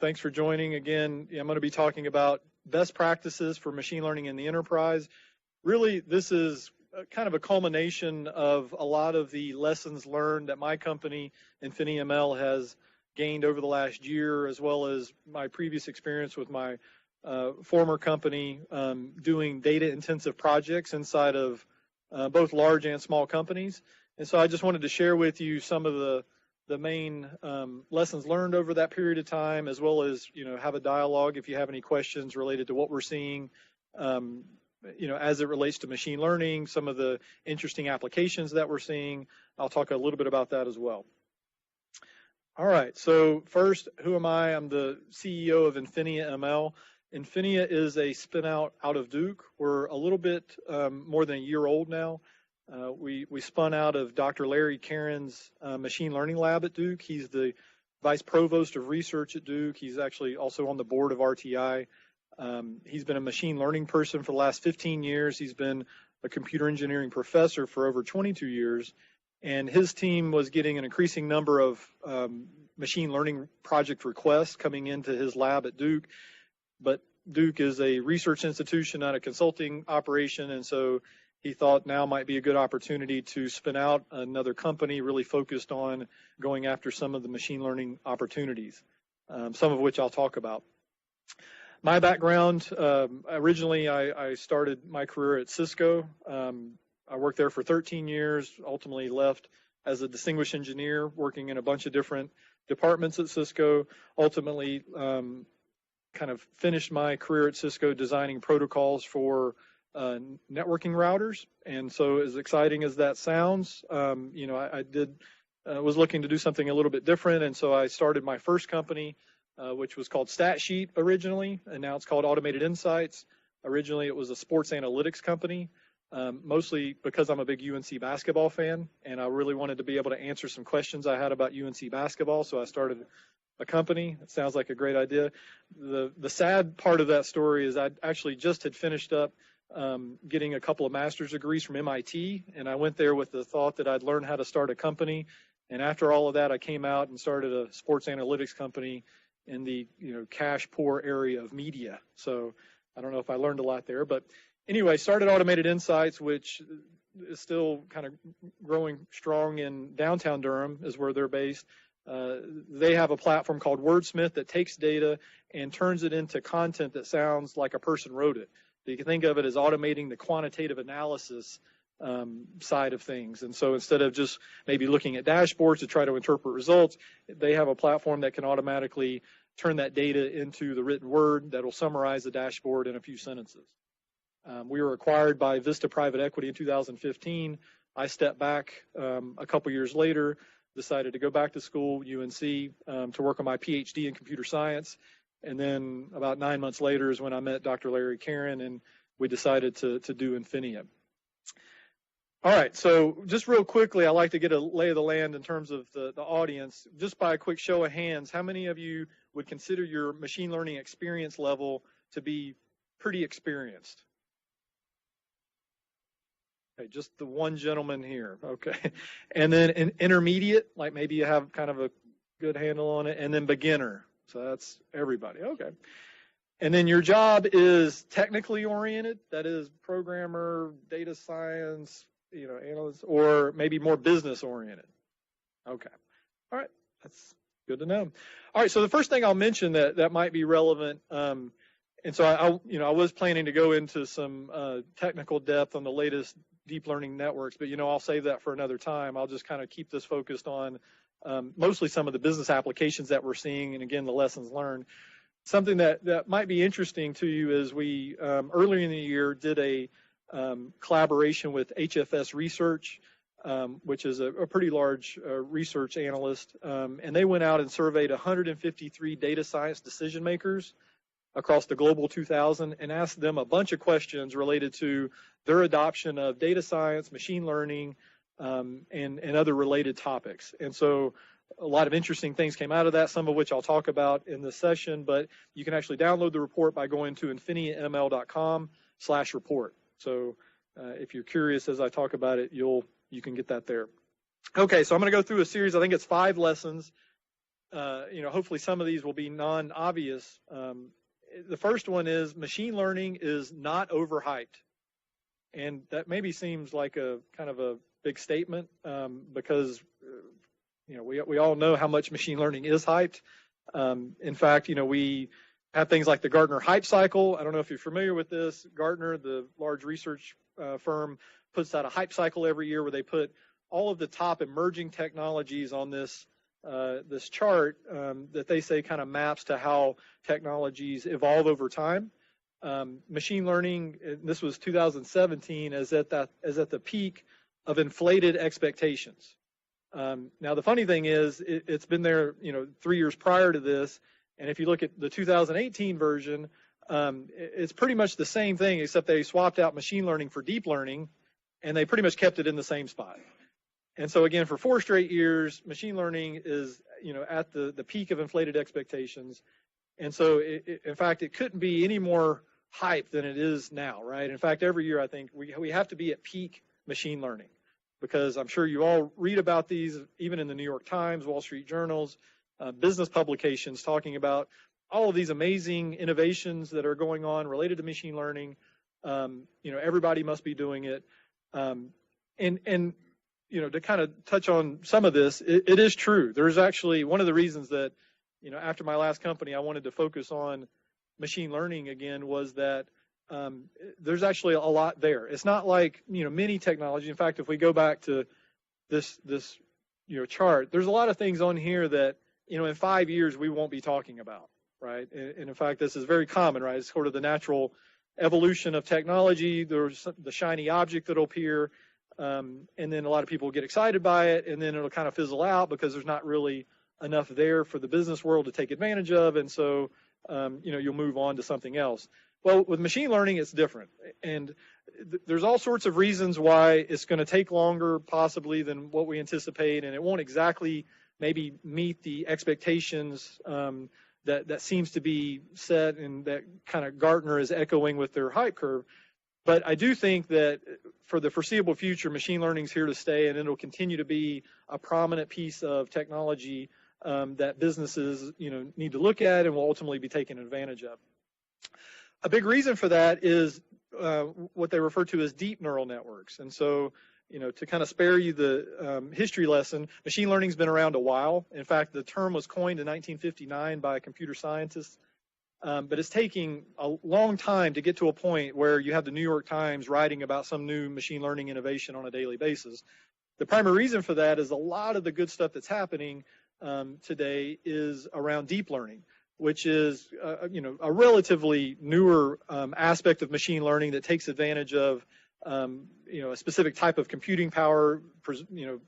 Thanks for joining. Again, I'm going to be talking about best practices for machine learning in the enterprise. Really, this is kind of a culmination of a lot of the lessons learned that my company, Infinia MIL, has gained over the last year, as well as my previous experience with my former company doing data-intensive projects inside of both large and small companies. And so I just wanted to share with you some of the main lessons learned over that period of time, as well as, have a dialogue if you have any questions related to what we're seeing, as it relates to machine learning, some of the interesting applications that we're seeing. I'll talk a little bit about that as well. All right, so first, who am I? I'm the CEO of Infinia MIL. Infinia is a spin-out out of Duke. We're a little bit more than a year old now. We spun out of Dr. Larry Caron's machine learning lab at Duke. He's the vice provost of research at Duke. He's actually also on the board of RTI. He's been a machine learning person for the last 15 years. He's been a computer engineering professor for over 22 years. And his team was getting an increasing number of machine learning project requests coming into his lab at Duke. But Duke is a research institution, not a consulting operation, and so he thought now might be a good opportunity to spin out another company really focused on going after some of the machine learning opportunities, some of which I'll talk about. My background, originally I started my career at Cisco. I worked there for 13 years, ultimately left as a distinguished engineer working in a bunch of different departments at Cisco, ultimately kind of finished my career at Cisco designing protocols for networking routers. And so as exciting as that sounds, I was looking to do something a little bit different. And so I started my first company, which was called StatSheet originally, and now it's called Automated Insights. Originally, it was a sports analytics company, mostly because I'm a big UNC basketball fan, and I really wanted to be able to answer some questions I had about UNC basketball, so I started a company. It sounds like a great idea. The sad part of that story is I actually just had finished up getting a couple of master's degrees from MIT, and I went there with the thought that I'd learn how to start a company. And after all of that, I came out and started a sports analytics company in the cash poor area of media. So I don't know if I learned a lot there, but anyway, started Automated Insights, which is still kind of growing strong in downtown Durham, is where they're based. They have a platform called Wordsmith that takes data and turns it into content that sounds like a person wrote it. So you can think of it as automating the quantitative analysis side of things. And so instead of just maybe looking at dashboards to try to interpret results, they have a platform that can automatically turn that data into the written word that will summarize the dashboard in a few sentences. We were acquired by Vista Private Equity in 2015. I stepped back a couple years later, decided to go back to school, UNC, to work on my PhD in computer science. And then about 9 months later is when I met Dr. Larry Caron, and we decided to do Infinia. All right, so just real quickly, I'd like to get a lay of the land in terms of the audience. Just by a quick show of hands, how many of you would consider your machine learning experience level to be pretty experienced? Okay, just the one gentleman here, okay. And then an intermediate, like maybe you have kind of a good handle on it, and then beginner. So that's everybody, okay. And then your job is technically oriented, that is programmer, data science, analyst, or maybe more business oriented. Okay, all right, that's good to know. All right, so the first thing I'll mention that might be relevant, and so I was planning to go into some technical depth on the latest deep learning networks, but I'll save that for another time. I'll just kind of keep this focused on mostly some of the business applications that we're seeing, and again, the lessons learned. Something that might be interesting to you is we earlier in the year did a collaboration with HFS Research, which is a pretty large research analyst, and they went out and surveyed 153 data science decision makers across the Global 2000 and asked them a bunch of questions related to their adoption of data science, machine learning, and other related topics. And so a lot of interesting things came out of that, some of which I'll talk about in this session, but you can actually download the report by going to infiniaml.com/report. So if you're curious as I talk about it, you can get that there. Okay, so I'm going to go through a series, I think it's 5 lessons hopefully some of these will be non-obvious. The first one is machine learning is not overhyped. And that maybe seems like a kind of a big statement because, we all know how much machine learning is hyped. In fact, we have things like the Gartner hype cycle. I don't know if you're familiar with this. Gartner, the large research firm, puts out a hype cycle every year where they put all of the top emerging technologies on this chart that they say kind of maps to how technologies evolve over time. Machine learning, this was 2017, is at the peak of inflated expectations. Now the funny thing is, it's been there, 3 years prior to this, and if you look at the 2018 version, it's pretty much the same thing, except they swapped out machine learning for deep learning, and they pretty much kept it in the same spot. And so again, for 4 straight years, machine learning is, at the peak of inflated expectations. And so, in fact, it couldn't be any more hype than it is now, right? In fact, every year I think we have to be at peak machine learning, because I'm sure you all read about these, even in the New York Times, Wall Street Journals, business publications talking about all of these amazing innovations that are going on related to machine learning. Everybody must be doing it. To kind of touch on some of this, it is true. There's actually one of the reasons that, after my last company, I wanted to focus on machine learning again was that there's actually a lot there. It's not like, many technology. In fact, if we go back to this chart, there's a lot of things on here that, in 5 years we won't be talking about, right? And in fact, this is very common, right? It's sort of the natural evolution of technology. There's the shiny object that'll appear. And then a lot of people get excited by it, and then it'll kind of fizzle out because there's not really enough there for the business world to take advantage of, and so you'll move on to something else. Well, with machine learning, it's different, and there's all sorts of reasons why it's going to take longer possibly than what we anticipate, and it won't exactly maybe meet the expectations that seems to be set, and that kind of Gartner is echoing with their hype curve. But I do think that for the foreseeable future, machine learning is here to stay, and it'll continue to be a prominent piece of technology that businesses, need to look at and will ultimately be taken advantage of. A big reason for that is what they refer to as deep neural networks. And so, to kind of spare you the history lesson, machine learning's been around a while. In fact, the term was coined in 1959 by a computer scientist. But it's taking a long time to get to a point where you have the New York Times writing about some new machine learning innovation on a daily basis. The primary reason for that is a lot of the good stuff that's happening today is around deep learning, which is a relatively newer aspect of machine learning that takes advantage of a specific type of computing power,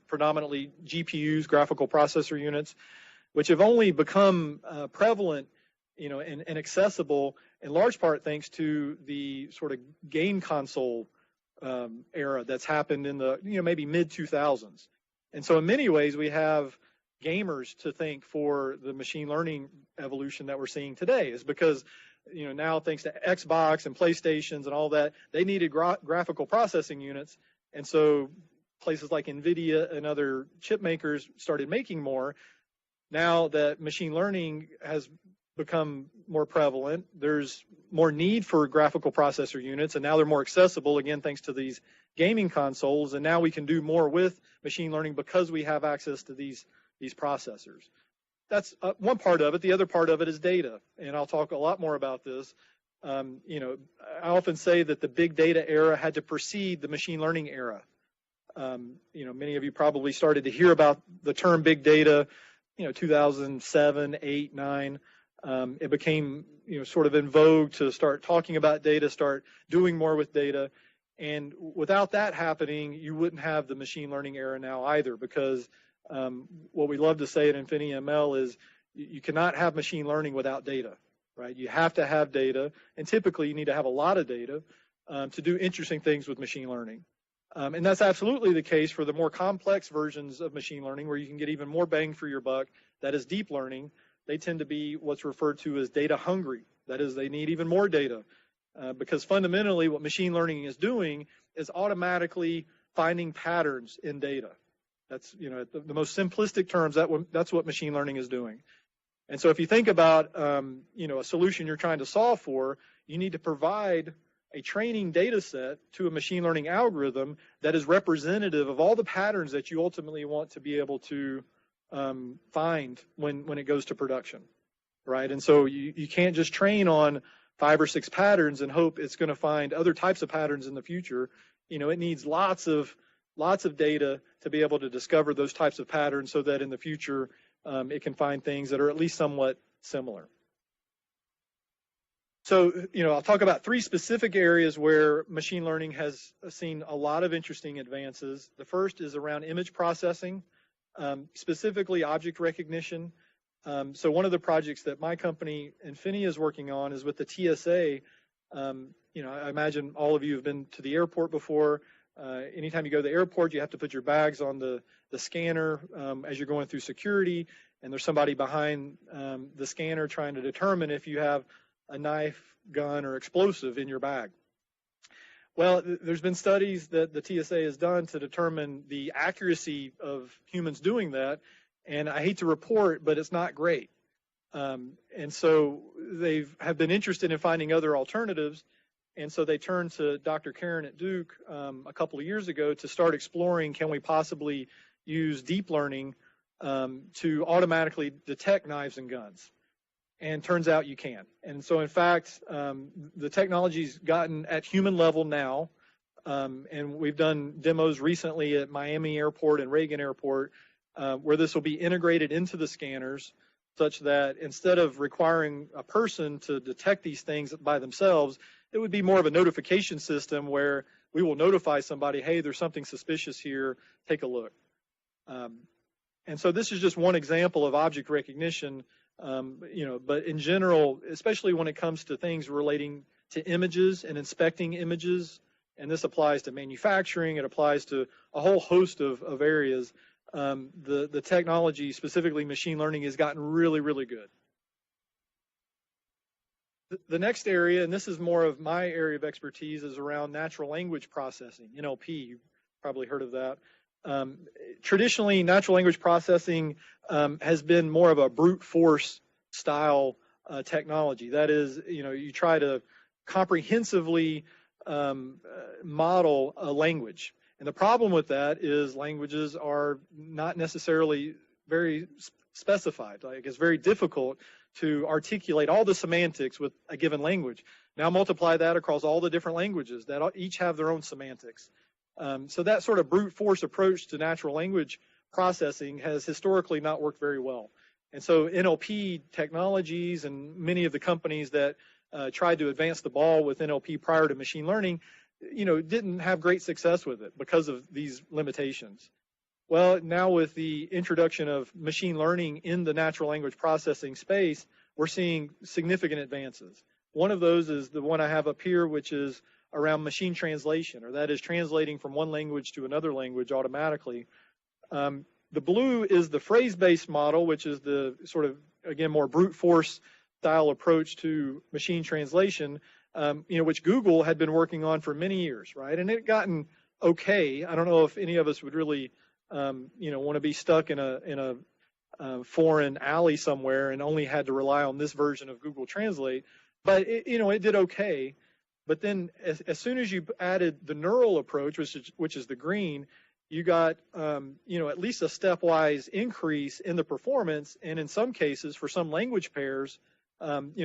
predominantly GPUs, graphical processor units, which have only become prevalent and accessible in large part thanks to the sort of game console era that's happened in the maybe mid 2000s. And so in many ways we have gamers to thank for the machine learning evolution that we're seeing today, is because now thanks to Xbox and PlayStations and all that, they needed graphical processing units, and so places like Nvidia and other chip makers started making more. Now that machine learning has become more prevalent, there's more need for graphical processor units, and now they're more accessible, again, thanks to these gaming consoles, and now we can do more with machine learning because we have access to these processors. That's one part of it. The other part of it is data, and I'll talk a lot more about this. I often say that the big data era had to precede the machine learning era. Many of you probably started to hear about the term big data, 2007, 8, 9. It became, sort of in vogue to start talking about data, start doing more with data. And without that happening, you wouldn't have the machine learning era now either, because what we love to say at Infinia MIL is you cannot have machine learning without data, right? You have to have data, and typically you need to have a lot of data to do interesting things with machine learning. And that's absolutely the case for the more complex versions of machine learning, where you can get even more bang for your buck. That is deep learning. They tend to be what's referred to as data hungry. That is, they need even more data because fundamentally what machine learning is doing is automatically finding patterns in data. That's, the most simplistic terms, that's what machine learning is doing. And so if you think about, a solution you're trying to solve for, you need to provide a training data set to a machine learning algorithm that is representative of all the patterns that you ultimately want to be able to find when it goes to production, right? And so you can't just train on 5 or 6 patterns and hope it's going to find other types of patterns in the future. It needs lots of data to be able to discover those types of patterns so that in the future it can find things that are at least somewhat similar. So, I'll talk about 3 specific areas where machine learning has seen a lot of interesting advances. The first is around image processing, specifically object recognition. So one of the projects that my company, Infinia, is working on is with the TSA. I imagine all of you have been to the airport before. Anytime you go to the airport, you have to put your bags on the scanner as you're going through security, and there's somebody behind the scanner trying to determine if you have a knife, gun, or explosive in your bag. Well, there's been studies that the TSA has done to determine the accuracy of humans doing that, and I hate to report, but it's not great. And so they have been interested in finding other alternatives, and so they turned to Dr. Karen at Duke a couple of years ago to start exploring, can we possibly use deep learning to automatically detect knives and guns? And turns out you can. And so, in fact, the technology's gotten at human level now, and we've done demos recently at Miami Airport and Reagan Airport where this will be integrated into the scanners such that instead of requiring a person to detect these things by themselves, it would be more of a notification system where we will notify somebody, hey, there's something suspicious here, take a look. And so this is just one example of object recognition. But in general, especially when it comes to things relating to images and inspecting images, and this applies to manufacturing, it applies to a whole host of areas, the technology, specifically machine learning, has gotten really, really good. The next area, and this is more of my area of expertise, is around natural language processing, NLP. You've probably heard of that. Traditionally, natural language processing has been more of a brute force style technology. That is, you try to comprehensively model a language. And the problem with that is languages are not necessarily very specified. Like, it's very difficult to articulate all the semantics with a given language. Now multiply that across all the different languages that each have their own semantics. So that sort of brute force approach to natural language processing has historically not worked very well. And so NLP technologies and many of the companies that tried to advance the ball with NLP prior to machine learning, didn't have great success with it because of these limitations. Well, now with the introduction of machine learning in the natural language processing space, we're seeing significant advances. One of those is the one I have up here, which is around machine translation, or that is translating from one language to another language automatically. The blue is the phrase-based model, which is the sort of, again, more brute force style approach to machine translation, which Google had been working on for many years, right? And it had gotten okay. I don't know if any of us would really, want to be stuck in a foreign alley somewhere and only had to rely on this version of Google Translate, but it did okay. But then as soon as you added the neural approach, which is the green, you got, at least a stepwise increase in the performance. And in some cases, for some language pairs,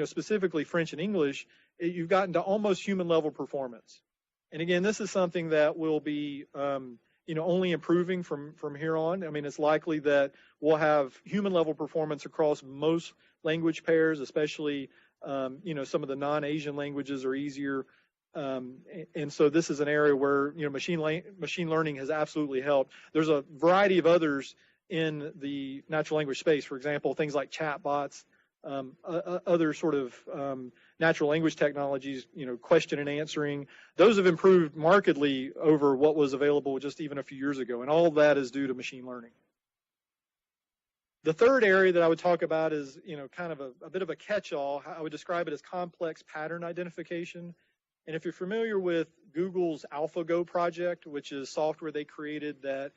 specifically French and English, you've gotten to almost human level performance. And again, this is something that will be, only improving from here on. I mean, it's likely that we'll have human level performance across most language pairs, especially some of the non-Asian languages are easier. And so this is an area where, machine learning has absolutely helped. There's a variety of others in the natural language space. For example, things like chatbots, other sort of natural language technologies, question and answering. Those have improved markedly over what was available just even a few years ago. And all of that is due to machine learning. The third area that I would talk about is, kind of a bit of a catch-all. I would describe it as complex pattern identification. And if you're familiar with Google's AlphaGo project, which is software they created that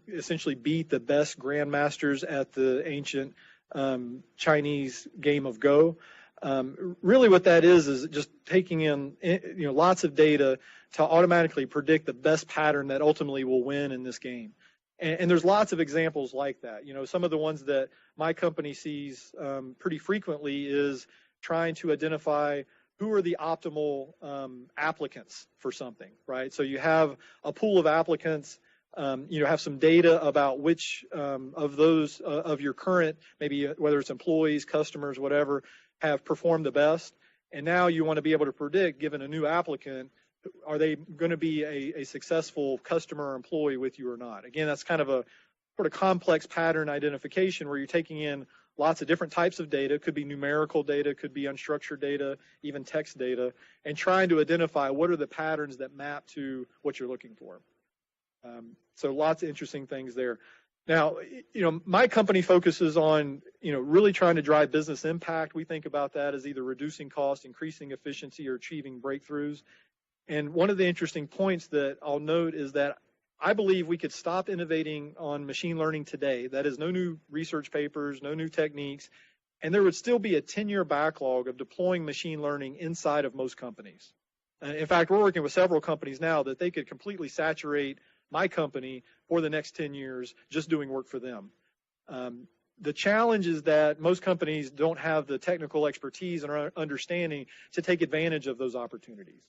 essentially beat the best grandmasters at the ancient Chinese game of Go. Really what that is just taking in lots of data to automatically predict the best pattern that ultimately will win in this game. And there's lots of examples like that. Some of the ones that my company sees pretty frequently is trying to identify who are the optimal applicants for something, right? So you have a pool of applicants, have some data about which of those of your current, maybe whether it's employees, customers, whatever, have performed the best. And now you want to be able to predict, given a new applicant, are they going to be a successful customer or employee with you or not? Again, that's kind of a sort of complex pattern identification where you're taking in lots of different types of data. It could be numerical data, could be unstructured data, even text data, and trying to identify what are the patterns that map to what you're looking for. So lots of interesting things there. Now, my company focuses on, really trying to drive business impact. We think about that as either reducing cost, increasing efficiency, or achieving breakthroughs. And one of the interesting points that I'll note is that I believe we could stop innovating on machine learning today. That is, no new research papers, no new techniques, and there would still be a 10-year backlog of deploying machine learning inside of most companies. In fact, we're working with several companies now that they could completely saturate my company for the next 10 years just doing work for them. The challenge is that most companies don't have the technical expertise and understanding to take advantage of those opportunities.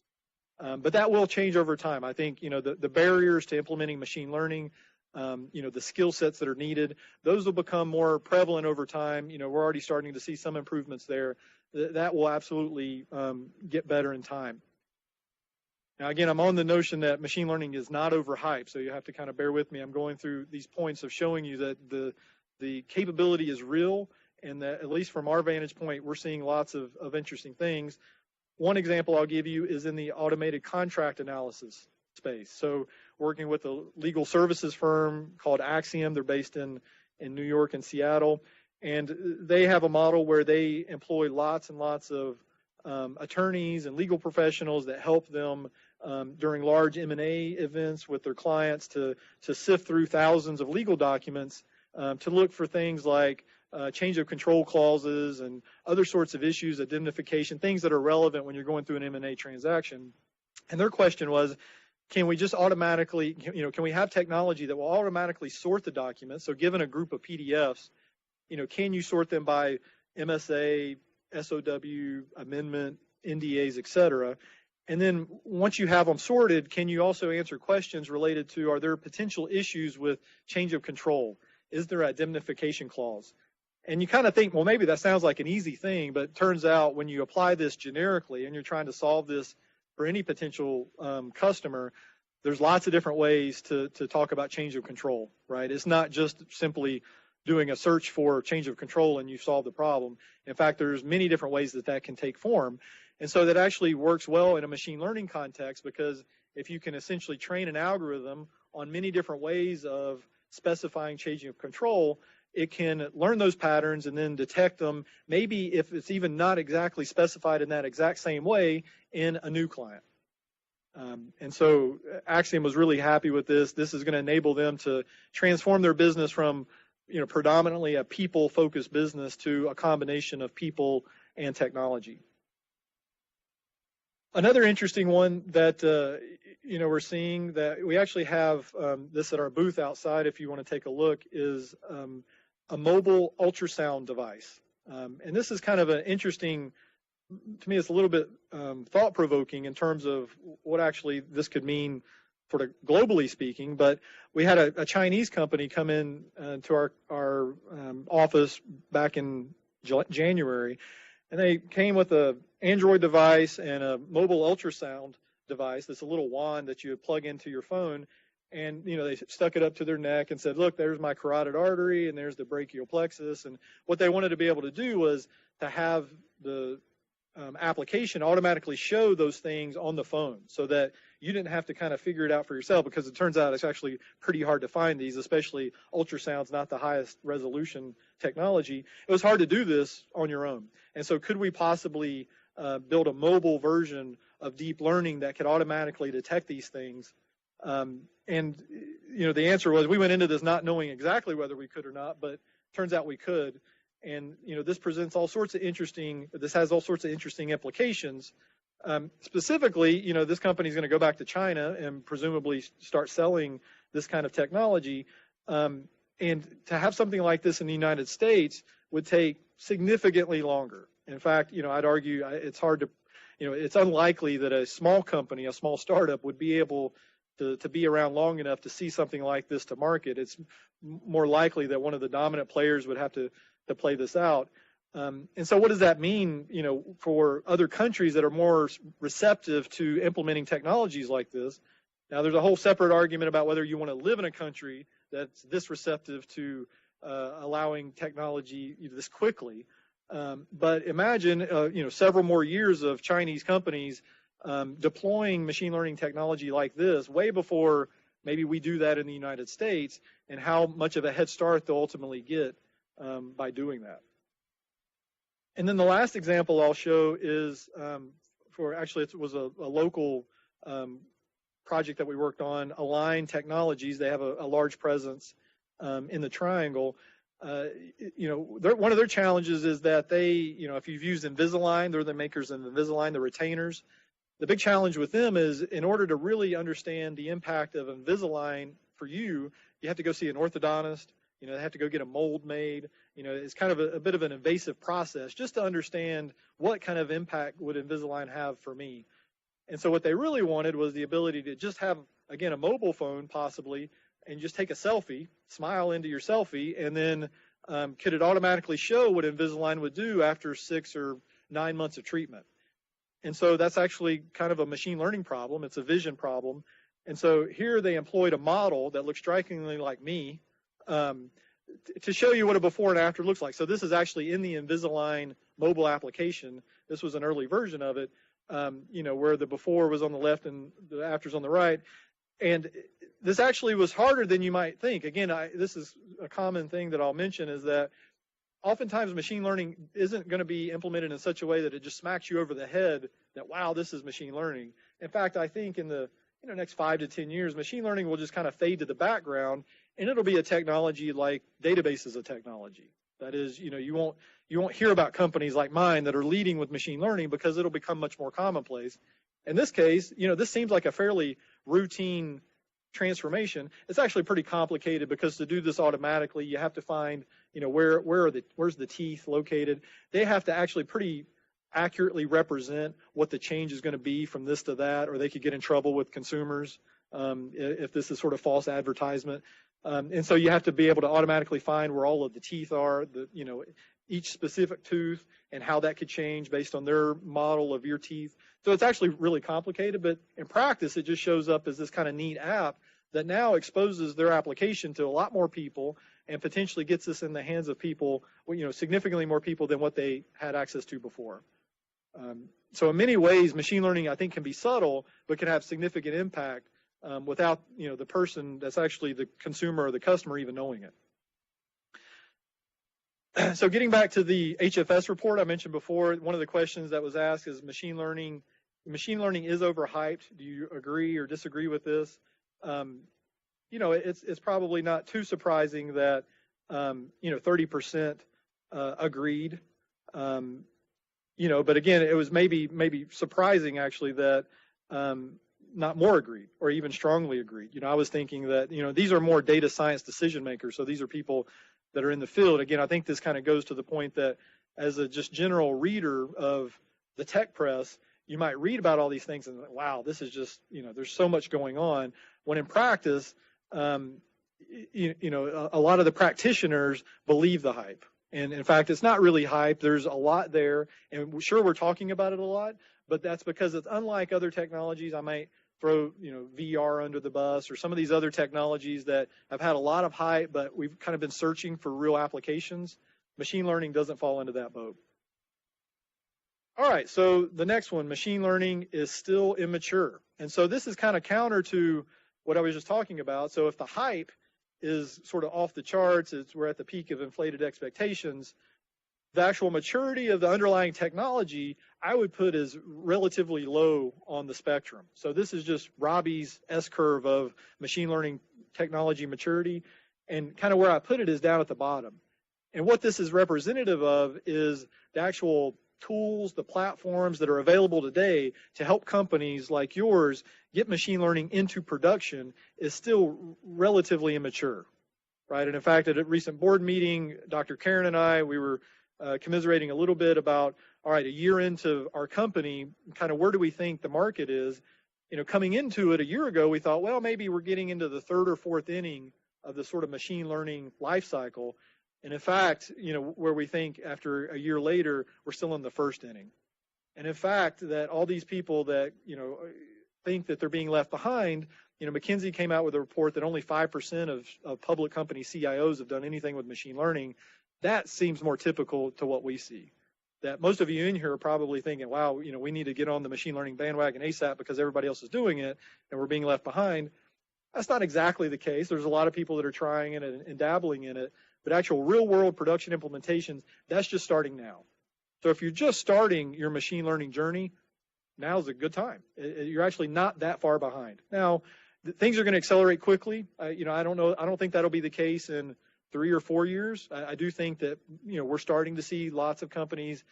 But that will change over time. I think, the barriers to implementing machine learning, the skill sets that are needed, those will become more prevalent over time. We're already starting to see some improvements there. That will absolutely get better in time. Now, again, I'm on the notion that machine learning is not overhyped, so you have to kind of bear with me. I'm going through these points of showing you that the capability is real, and that at least from our vantage point, we're seeing lots of interesting things. One example I'll give you is in the automated contract analysis space. So working with a legal services firm called Axiom, they're based in New York and Seattle, and they have a model where they employ lots and lots of attorneys and legal professionals that help them during large M&A events with their clients to sift through thousands of legal documents to look for things like change of control clauses and other sorts of issues, identification, things that are relevant when you're going through an M&A transaction. And their question was, can we just automatically, can we have technology that will automatically sort the documents? So given a group of PDFs, can you sort them by MSA, SOW, amendment, NDAs, et cetera? And then once you have them sorted, can you also answer questions related to, are there potential issues with change of control? Is there an indemnification clause? And you kind of think, well, maybe that sounds like an easy thing, but it turns out when you apply this generically and you're trying to solve this for any potential customer, there's lots of different ways to talk about change of control, right? It's not just simply doing a search for change of control and you solve the problem. In fact, there's many different ways that can take form. And so that actually works well in a machine learning context, because if you can essentially train an algorithm on many different ways of specifying change of control, it can learn those patterns and then detect them, maybe if it's even not exactly specified in that exact same way, in a new client. And so Axiom was really happy with this. This is going to enable them to transform their business from predominantly a people-focused business to a combination of people and technology. Another interesting one that we're seeing, that we actually have this at our booth outside if you want to take a look, is a mobile ultrasound device. And this is kind of an interesting, to me it's a little bit thought-provoking in terms of what actually this could mean sort of globally speaking. But we had a Chinese company come in to our office back in January, and they came with an Android device and a mobile ultrasound device. That's a little wand that you would plug into your phone. And, they stuck it up to their neck and said, look, there's my carotid artery and there's the brachial plexus. And what they wanted to be able to do was to have the application automatically show those things on the phone so that you didn't have to kind of figure it out for yourself, because it turns out it's actually pretty hard to find these, especially ultrasound's not the highest resolution technology. It was hard to do this on your own. And so could we possibly build a mobile version of deep learning that could automatically detect these things? And the answer was, we went into this not knowing exactly whether we could or not, but turns out we could. And this presents all sorts of interesting. This has all sorts of interesting implications. Specifically, this company is going to go back to China and presumably start selling this kind of technology. And to have something like this in the United States would take significantly longer. In fact, I'd argue it's hard to, it's unlikely that a small company, a small startup, would be able to be around long enough to see something like this to market. It's more likely that one of the dominant players would have to play this out. And so what does that mean, for other countries that are more receptive to implementing technologies like this? Now, there's a whole separate argument about whether you want to live in a country that's this receptive to allowing technology this quickly. But imagine, several more years of Chinese companies deploying machine learning technology like this way before maybe we do that in the United States, and how much of a head start they'll ultimately get by doing that. And then the last example I'll show is it was a local project that we worked on, Align Technologies. They have a large presence in the Triangle. One of their challenges is that they, if you've used Invisalign, they're the makers of Invisalign, the retainers. The big challenge with them is, in order to really understand the impact of Invisalign for you, you have to go see an orthodontist. They have to go get a mold made. It's kind of a bit of an invasive process just to understand what kind of impact would Invisalign have for me. And so what they really wanted was the ability to just have, again, a mobile phone possibly, and just take a selfie, smile into your selfie, and then could it automatically show what Invisalign would do after 6 or 9 months of treatment. And so that's actually kind of a machine learning problem. It's a vision problem. And so here they employed a model that looks strikingly like me to show you what a before and after looks like. So this is actually in the Invisalign mobile application. This was an early version of it, where the before was on the left and the after's on the right. And this actually was harder than you might think. Again, this is a common thing that I'll mention, is that oftentimes machine learning isn't going to be implemented in such a way that it just smacks you over the head that, wow, this is machine learning. In fact, I think in the next 5 to 10 years, machine learning will just kind of fade to the background, and it'll be a technology like databases of technology. That is, you won't hear about companies like mine that are leading with machine learning, because it'll become much more commonplace. In this case, this seems like a fairly routine transformation. It's actually pretty complicated, because to do this automatically, you have to find, where's the teeth located. They have to actually pretty accurately represent what the change is going to be from this to that, or they could get in trouble with consumers if this is sort of false advertisement. And so you have to be able to automatically find where all of the teeth are, each specific tooth, and how that could change based on their model of your teeth. So it's actually really complicated, but in practice, it just shows up as this kind of neat app that now exposes their application to a lot more people, and potentially gets this in the hands of people, significantly more people than what they had access to before. So in many ways, machine learning, I think, can be subtle, but can have significant impact without, the person that's actually the consumer or the customer even knowing it. So getting back to the HFS report I mentioned before, one of the questions that was asked is machine learning is overhyped. Do you agree or disagree with this? It's probably not too surprising that 30% agreed. But again, it was maybe surprising actually that not more agreed, or even strongly agreed. I was thinking that these are more data science decision makers, so these are people that are in the field. Again, I think this kind of goes to the point that as a just general reader of the tech press, you might read about all these things and wow, this is just, there's so much going on. When in practice, a lot of the practitioners believe the hype. And in fact, it's not really hype. There's a lot there, and sure, we're talking about it a lot, but that's because it's unlike other technologies. I might throw, VR under the bus, or some of these other technologies that have had a lot of hype, but we've kind of been searching for real applications. Machine learning doesn't fall into that boat. All right, so the next one, machine learning is still immature. And so this is kind of counter to what I was just talking about. So if the hype is sort of off the charts, we're at the peak of inflated expectations, the actual maturity of the underlying technology, I would put as relatively low on the spectrum. So this is just Robbie's S-curve of machine learning technology maturity, and kind of where I put it is down at the bottom. And what this is representative of is the actual tools, the platforms that are available today to help companies like yours get machine learning into production is still relatively immature, right? And in fact, at a recent board meeting, Dr. Karen and I, we were commiserating a little bit about, all right, a year into our company, kind of where do we think the market is? Coming into it a year ago, we thought, well, maybe we're getting into the third or fourth inning of the sort of machine learning life cycle. And in fact, where we think after a year later, we're still in the first inning. And in fact, that all these people that, think that they're being left behind, McKinsey came out with a report that only 5% of public company CIOs have done anything with machine learning. That seems more typical to what we see. That most of you in here are probably thinking, wow, we need to get on the machine learning bandwagon ASAP because everybody else is doing it and we're being left behind. That's not exactly the case. There's a lot of people that are trying it and dabbling in it, but actual real world production implementations, that's just starting now. So if you're just starting your machine learning journey, now's a good time. You're actually not that far behind. Now, things are going to accelerate quickly. I don't think that'll be the case in 3 or 4 years. I do think that, we're starting to see lots of companies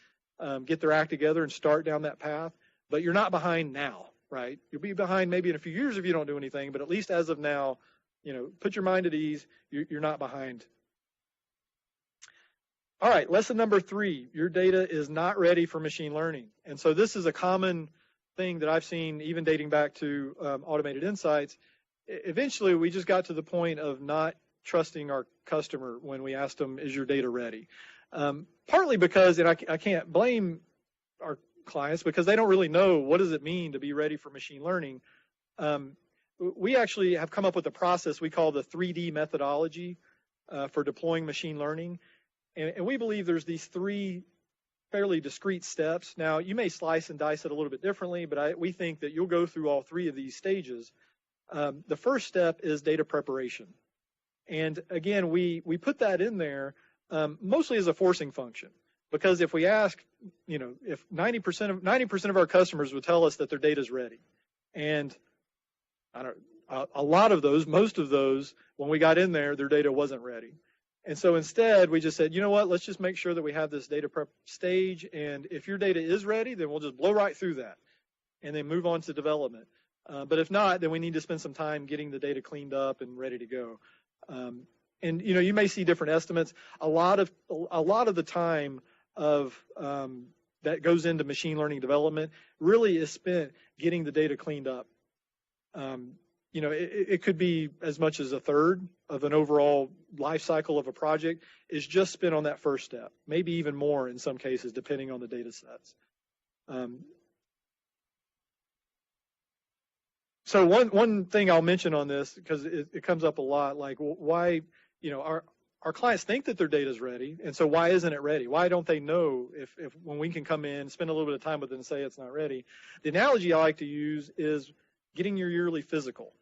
get their act together and start down that path, but you're not behind now, right? You'll be behind maybe in a few years if you don't do anything, but at least as of now, put your mind at ease. You're not behind. All right, lesson number 3, your data is not ready for machine learning. And so this is a common thing that I've seen even dating back to Automated Insights. Eventually, we just got to the point of not trusting our customer when we asked them, is your data ready? Partly because, and I can't blame our clients because they don't really know what does it mean to be ready for machine learning. We actually have come up with a process we call the 3D methodology for deploying machine learning. And we believe there's these 3 fairly discrete steps. Now, you may slice and dice it a little bit differently, but we think that you'll go through all 3 of these stages. The first step is data preparation. And again, we put that in there mostly as a forcing function, because if we ask, if 90% of our customers would tell us that their data is ready, and a lot of those, most of those, when we got in there, their data wasn't ready. And so instead, we just said, you know what, let's just make sure that we have this data prep stage, and if your data is ready, then we'll just blow right through that and then move on to development. But if not, then we need to spend some time getting the data cleaned up and ready to go. And you may see different estimates. A lot of the time of that goes into machine learning development really is spent getting the data cleaned up. It could be as much as a third of an overall life cycle of a project is just spent on that first step, maybe even more in some cases, depending on the data sets. So one thing I'll mention on this, because it comes up a lot, like why, our clients think that their data is ready, and so why isn't it ready? Why don't they know if when we can come in, spend a little bit of time with it and say it's not ready? The analogy I like to use is getting your yearly physical.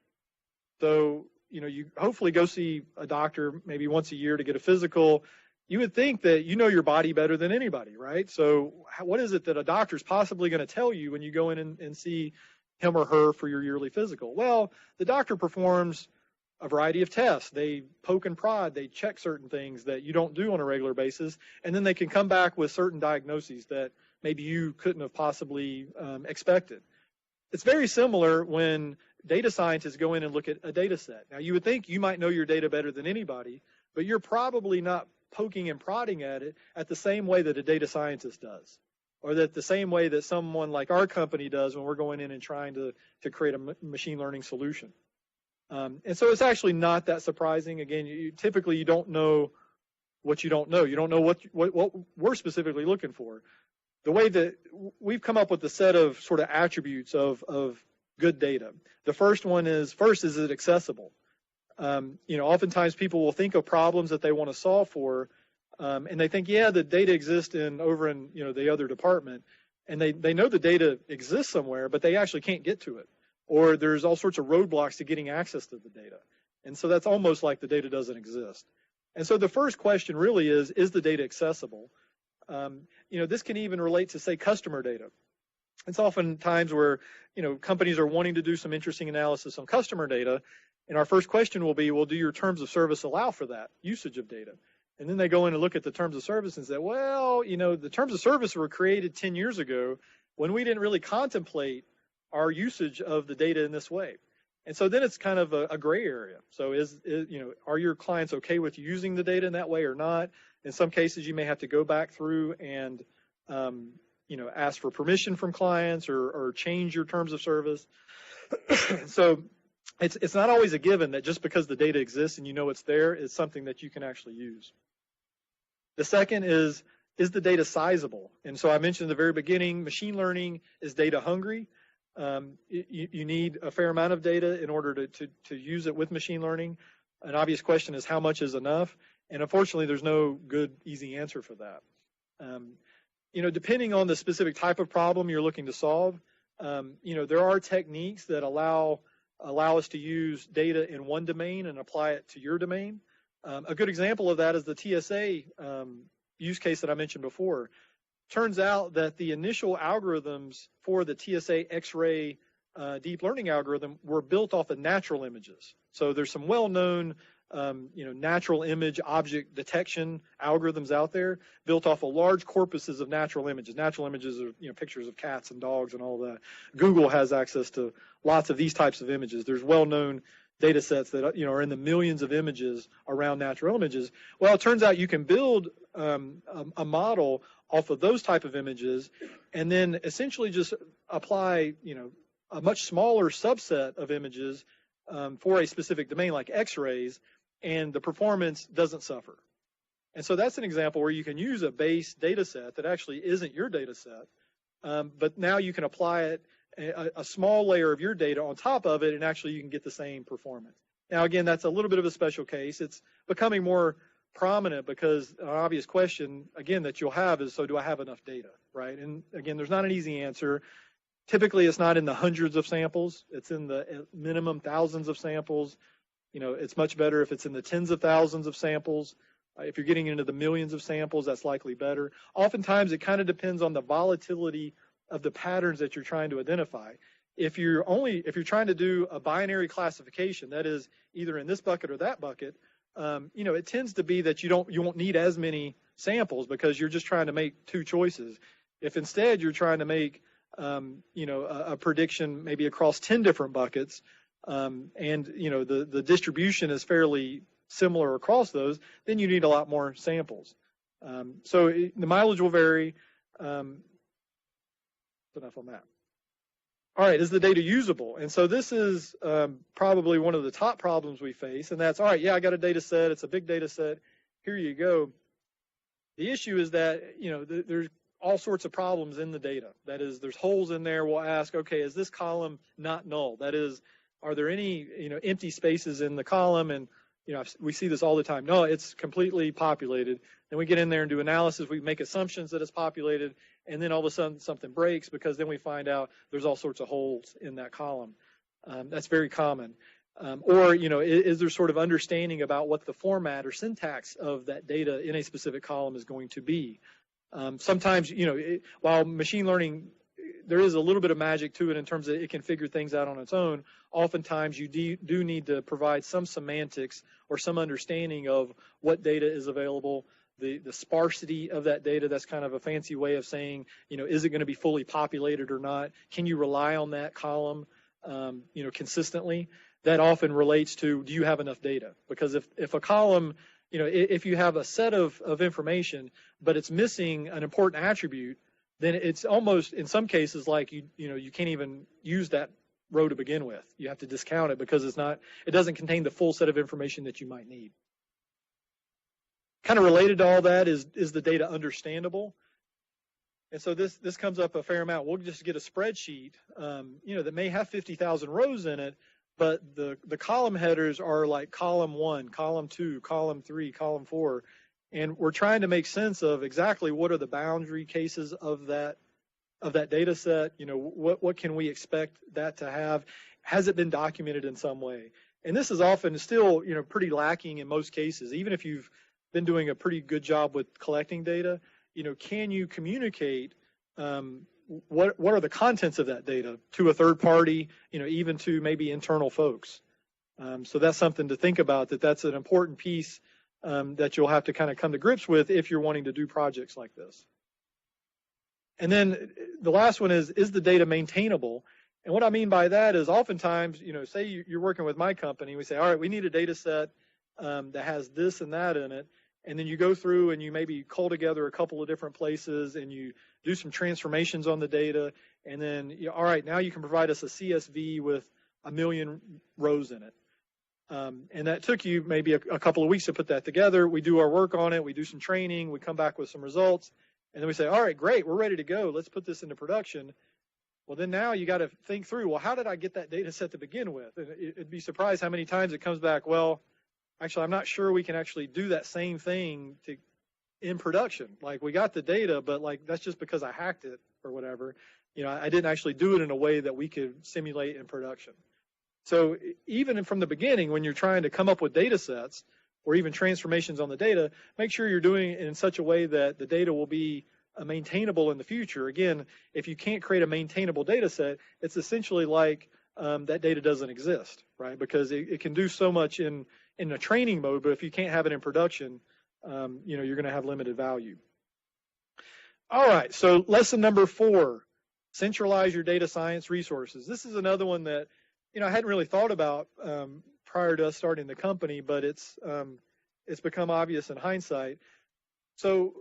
So, you hopefully go see a doctor maybe once a year to get a physical. You would think that you know your body better than anybody, right? So what is it that a doctor's possibly going to tell you when you go in and see him or her for your yearly physical? Well, the doctor performs a variety of tests. They poke and prod. They check certain things that you don't do on a regular basis, and then they can come back with certain diagnoses that maybe you couldn't have possibly expected. It's very similar when data scientists go in and look at a data set. Now, you would think you might know your data better than anybody, but you're probably not poking and prodding at it at the same way that a data scientist does, or that the same way that someone like our company does when we're going in and trying to create a machine learning solution. And so it's actually not that surprising. Again, typically you don't know what you don't know. You don't know what we're specifically looking for. The way that we've come up with a set of sort of attributes of good data. The first is it accessible? Oftentimes people will think of problems that they want to solve for, and they think, yeah, the data exists over in the other department, and they know the data exists somewhere, but they actually can't get to it, or there's all sorts of roadblocks to getting access to the data, and so that's almost like the data doesn't exist. And so the first question really is the data accessible? This can even relate to, say, customer data. It's often times where, companies are wanting to do some interesting analysis on customer data, and our first question will be, well, do your terms of service allow for that usage of data? And then they go in and look at the terms of service and say, well, the terms of service were created 10 years ago when we didn't really contemplate our usage of the data in this way. And so then it's kind of a gray area. So are your clients okay with using the data in that way or not? In some cases, you may have to go back through and ask for permission from clients or change your terms of service. So it's not always a given that just because the data exists and it's there, it's something that you can actually use. The second is the data sizable? And so I mentioned at the very beginning, machine learning is data hungry. You need a fair amount of data in order to use it with machine learning. An obvious question is how much is enough? And unfortunately, there's no good, easy answer for that. Depending on the specific type of problem you're looking to solve, there are techniques that allow us to use data in one domain and apply it to your domain. A good example of that is the TSA use case that I mentioned before. Turns out that the initial algorithms for the TSA X-ray deep learning algorithm were built off of natural images. So there's some well-known natural image object detection algorithms out there built off of large corpuses of natural images. Natural images are pictures of cats and dogs and all that. Google has access to lots of these types of images. There's well-known data sets that are in the millions of images around natural images. Well, it turns out you can build a model off of those type of images and then essentially just apply a much smaller subset of images for a specific domain like X-rays, and the performance doesn't suffer. And so that's an example where you can use a base data set that actually isn't your data set, but now you can apply it a small layer of your data on top of it, and actually you can get the same performance. Now, again, that's a little bit of a special case. It's becoming more prominent because an obvious question, again, that you'll have is, so do I have enough data, right? And again, there's not an easy answer. Typically, it's not in the hundreds of samples. It's in the minimum thousands of samples. It's much better if it's in the tens of thousands of samples. If you're getting into the millions of samples, that's likely better. Oftentimes, it kind of depends on the volatility of the patterns that you're trying to identify. If you're trying to do a binary classification, that is either in this bucket or that bucket, it tends to be that you won't need as many samples because you're just trying to make two choices. If instead you're trying to make a prediction maybe across 10 different buckets, and the distribution is fairly similar across those, then you need a lot more samples. So the mileage will vary. Enough on that. All right, is the data usable? And so this is probably one of the top problems we face, and that's, all right, yeah, I got a data set. It's a big data set. Here you go. The issue is that, there's all sorts of problems in the data. That is, there's holes in there. We'll ask, okay, is this column not null? That is, are there any, empty spaces in the column? And, we see this all the time. No, it's completely populated. Then we get in there and do analysis. We make assumptions that it's populated, and then all of a sudden something breaks because then we find out there's all sorts of holes in that column. That's very common. Or, is there sort of understanding about what the format or syntax of that data in a specific column is going to be? Sometimes, while machine learning, there is a little bit of magic to it in terms of it can figure things out on its own. Oftentimes, you do need to provide some semantics or some understanding of what data is available, the sparsity of that data. That's kind of a fancy way of saying, is it going to be fully populated or not? Can you rely on that column, consistently? That often relates to, do you have enough data? Because if a column, if you have a set of information, but it's missing an important attribute, then it's almost, in some cases, like you can't even use that row to begin with. You have to discount it because it doesn't contain the full set of information that you might need. Kind of related to all that is the data understandable? And so this comes up a fair amount. We'll just get a spreadsheet, that may have 50,000 rows in it, but the column headers are like column 1, column 2, column 3, column 4. And we're trying to make sense of exactly what are the boundary cases of that data set. What can we expect that to have? Has it been documented in some way? And this is often still, pretty lacking in most cases. Even if you've been doing a pretty good job with collecting data, can you communicate what are the contents of that data to a third party, even to maybe internal folks? So that's something to think about, that's an important piece that you'll have to kind of come to grips with if you're wanting to do projects like this. And then the last one is the data maintainable? And what I mean by that is oftentimes, say you're working with my company, we say, all right, we need a data set that has this and that in it. And then you go through and you maybe cull together a couple of different places and you do some transformations on the data. And then, all right, now you can provide us a CSV with 1 million rows in it. And that took you maybe a couple of weeks to put that together. We do our work on it. We do some training. We come back with some results. And then we say, all right, great, we're ready to go. Let's put this into production. Well, then now you got to think through, well, how did I get that data set to begin with? And it'd be surprised how many times it comes back, well, actually, I'm not sure we can actually do that same thing in production. Like, we got the data, but like that's just because I hacked it or whatever. I didn't actually do it in a way that we could simulate in production. So even from the beginning, when you're trying to come up with data sets or even transformations on the data, make sure you're doing it in such a way that the data will be maintainable in the future. Again, if you can't create a maintainable data set, it's essentially like that data doesn't exist, right? Because it can do so much in a training mode, but if you can't have it in production, you're going to have limited value. All right, so lesson number 4, centralize your data science resources. This is another one that I hadn't really thought about prior to us starting the company, but it's become obvious in hindsight. So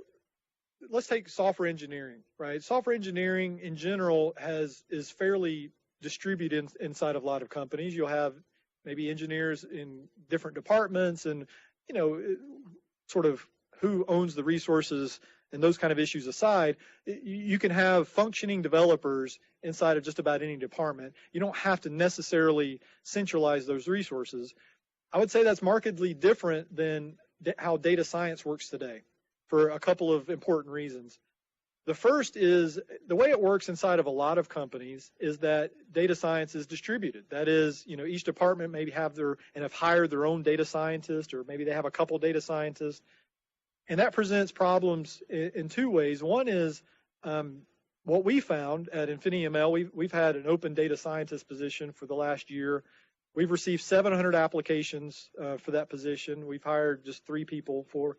let's take software engineering, right? Software engineering in general is fairly distributed inside of a lot of companies. You'll have maybe engineers in different departments and, sort of who owns the resources and those kind of issues aside, you can have functioning developers inside of just about any department. You don't have to necessarily centralize those resources. I would say that's markedly different than how data science works today for a couple of important reasons. The first is the way it works inside of a lot of companies is that data science is distributed. That is, each department maybe have hired their own data scientist, or maybe they have a couple data scientists. And that presents problems in 2 ways. One is what we found at Infinia MIL, we've had an open data scientist position for the last year. We've received 700 applications for that position. We've hired just 3 people for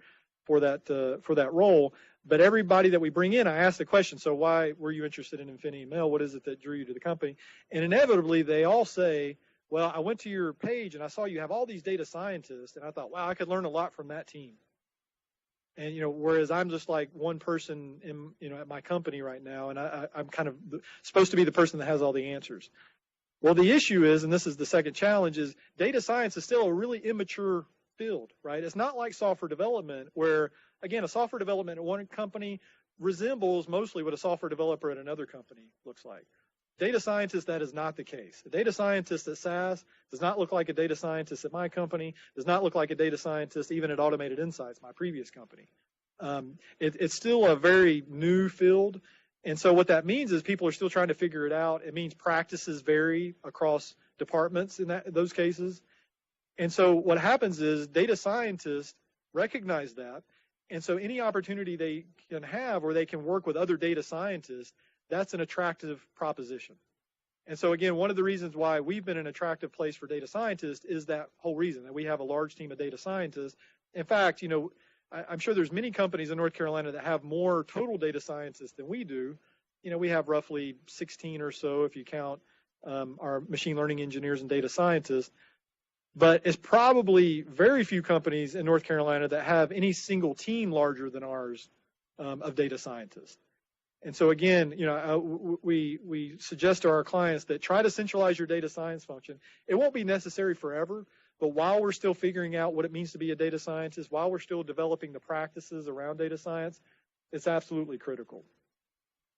that role. But everybody that we bring in, I ask the question, so why were you interested in Infinia MIL? What is it that drew you to the company? And inevitably, they all say, well, I went to your page and I saw you have all these data scientists, and I thought, wow, I could learn a lot from that team. And, whereas I'm just like one person at my company right now, and I'm kind of supposed to be the person that has all the answers. Well, the issue is, and this is the second challenge, is data science is still a really immature field, right? It's not like software development where, again, a software development at one company resembles mostly what a software developer at another company looks like. Data scientist, that is not the case. A data scientist at SAS does not look like a data scientist at my company, does not look like a data scientist even at Automated Insights, my previous company. It's still a very new field. And so what that means is people are still trying to figure it out. It means practices vary across departments in those cases. And so what happens is data scientists recognize that. And so any opportunity they can have where they can work with other data scientists, that's an attractive proposition. And so again, one of the reasons why we've been an attractive place for data scientists is that whole reason, that we have a large team of data scientists. In fact, I'm sure there's many companies in North Carolina that have more total data scientists than we do. We have roughly 16 or so if you count our machine learning engineers and data scientists. But it's probably very few companies in North Carolina that have any single team larger than ours of data scientists. And so again, we suggest to our clients that try to centralize your data science function. It won't be necessary forever, but while we're still figuring out what it means to be a data scientist, while we're still developing the practices around data science, it's absolutely critical.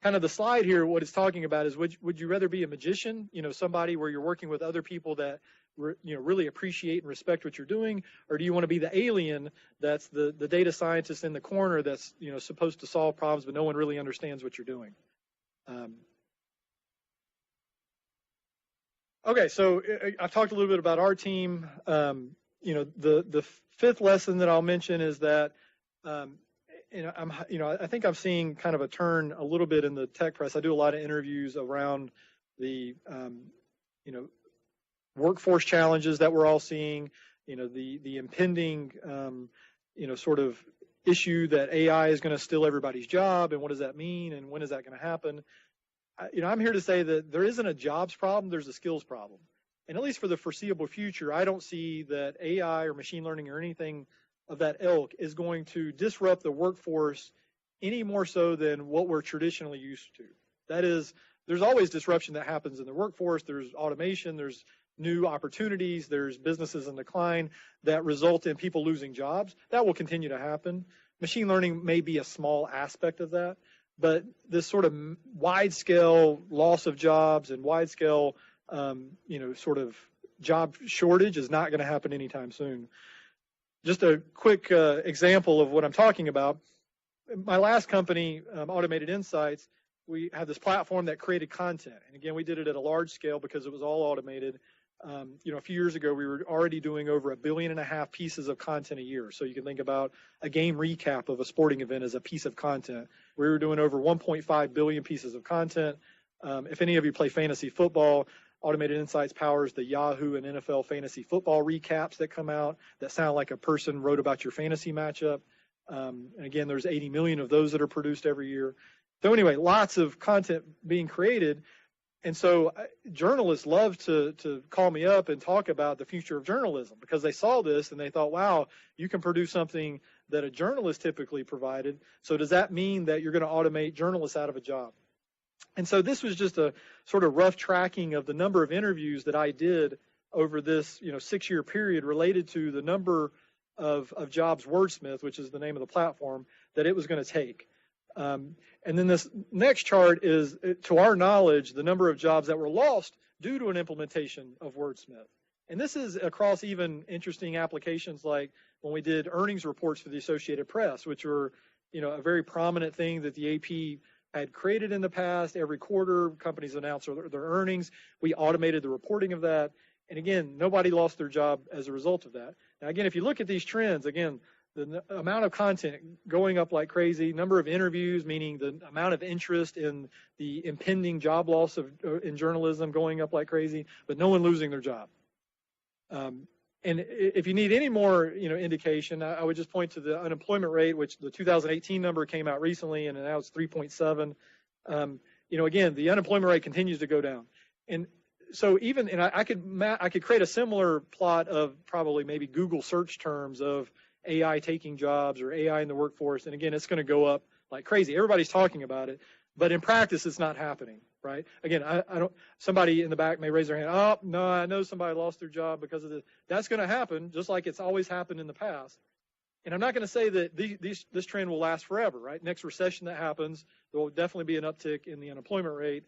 Kind of the slide here, what it's talking about is would you rather be a magician, somebody where you're working with other people that really appreciate and respect what you're doing, or do you want to be the alien that's the data scientist in the corner that's supposed to solve problems but no one really understands what you're doing? Okay, so I've talked a little bit about our team. The 5th lesson that I'll mention is that I think I'm seeing kind of a turn a little bit in the tech press. I do a lot of interviews around the workforce challenges that we're all seeing, the impending sort of issue that AI is going to steal everybody's job, and what does that mean, and when is that going to happen? I'm here to say that there isn't a jobs problem, there's a skills problem. And at least for the foreseeable future, I don't see that AI or machine learning or anything of that ilk is going to disrupt the workforce any more so than what we're traditionally used to. That is, there's always disruption that happens in the workforce. There's automation, there's new opportunities, there's businesses in decline that result in people losing jobs. That will continue to happen. Machine learning may be a small aspect of that, but this sort of wide-scale loss of jobs and wide-scale, sort of job shortage is not going to happen anytime soon. Just a quick example of what I'm talking about. My last company, Automated Insights, we had this platform that created content. And again, we did it at a large scale because it was all automated. A few years ago, we were already doing over 1.5 billion pieces of content a year. So you can think about a game recap of a sporting event as a piece of content. We were doing over 1.5 billion pieces of content. If any of you play fantasy football, Automated Insights powers the Yahoo and NFL fantasy football recaps that come out that sound like a person wrote about your fantasy matchup. And again, there's 80 million of those that are produced every year. So anyway, lots of content being created. And so journalists love to call me up and talk about the future of journalism because they saw this and they thought, wow, you can produce something that a journalist typically provided. So does that mean that you're going to automate journalists out of a job? And so this was just a sort of rough tracking of the number of interviews that I did over this 6-year period related to the number of jobs Wordsmith, which is the name of the platform, that it was going to take. And then this next chart is, to our knowledge, the number of jobs that were lost due to an implementation of Wordsmith. And this is across even interesting applications like when we did earnings reports for the Associated Press, which were, a very prominent thing that the AP had created in the past. Every quarter, companies announce their earnings. We automated the reporting of that. And again, nobody lost their job as a result of that. Now, again, if you look at these trends, again, the amount of content going up like crazy, number of interviews, meaning the amount of interest in the impending job loss in journalism going up like crazy, but no one losing their job. And if you need any more, indication, I would just point to the unemployment rate, which the 2018 number came out recently, and now it's 3.7. Again, the unemployment rate continues to go down. And so I could create a similar plot of probably maybe Google search terms of AI taking jobs or AI in the workforce. And again, it's going to go up like crazy. Everybody's talking about it, but in practice, it's not happening, right? Again, I don't, somebody in the back may raise their hand. Oh, no, I know somebody lost their job because of this. That's going to happen just like it's always happened in the past. And I'm not going to say that this trend will last forever, right? Next recession that happens, there will definitely be an uptick in the unemployment rate.